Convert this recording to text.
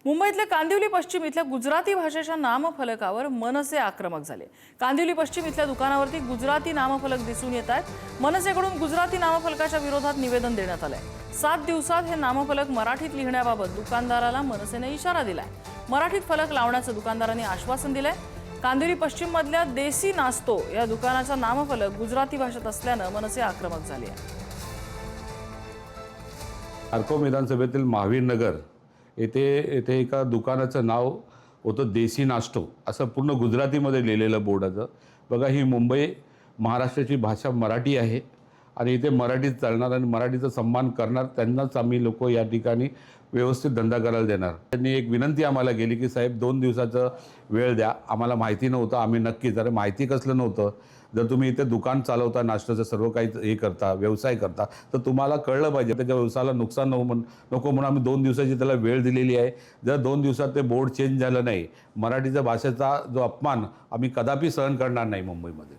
मुंबईतल्या कांदिवली पश्चिम इथल्या गुजराती भाषेच्या नामफलकावर मनसे आक्रमक झाले। कांदिवली पश्चिम इथल्या दुकानावरती गुजराती नामफलक दिसून येत आहेत। मनसेकडून गुजराती नामफलकाच्या विरोधात निवेदन देण्यात आलंय। 7 दिवसात हे नामफलक मराठीत लिहिण्याबाबत दुकानदाराला मनसेने इशारा दिलाय। मराठीत फलक लावण्याचं दुकानदारांनी आश्वासन दिलंय। कांदिवली पश्चिम मधल्या देसी नास्तो या दुकानाचा नामफलक गुजराती भाषेत असल्यानं मनसे आक्रमक झाले आहे। खारकोम विधानसभेतील महावीर नगर येथे एका दुकानाचं नाव होतं देसी नाश्तो, असं पूर्ण गुजरातीमध्ये लिहिलेलं बोर्डाचं। बघा, ही मुंबई महाराष्ट्राची भाषा मराठी आहे आणि इथे मराठीत चालणार आणि मराठीचा सन्मान करणार त्यांनाच आम्ही लोक या ठिकाणी व्यवस्थित धंदा करायला देणार। त्यांनी एक विनंती आम्हाला केली की साहेब 2 दिवसाचं वेळ द्या, आम्हाला माहिती नव्हतं, आम्ही नक्कीच, अरे माहिती कसलं नव्हतं, जर तुम्ही इथे दुकान चालवता, नाश्त्याचं सर्व काही हे करता, व्यवसाय करता, तर तुम्हाला कळलं पाहिजे त्याच्या व्यवसायाला नुकसान नको म्हणून आम्ही 2 दिवसाची त्याला वेळ दिलेली आहे। जर 2 दिवसात ते बोर्ड चेंज झालं नाही, मराठीच्या भाषेचा जो अपमान आम्ही कदापि सहन करणार नाही मुंबईमध्ये।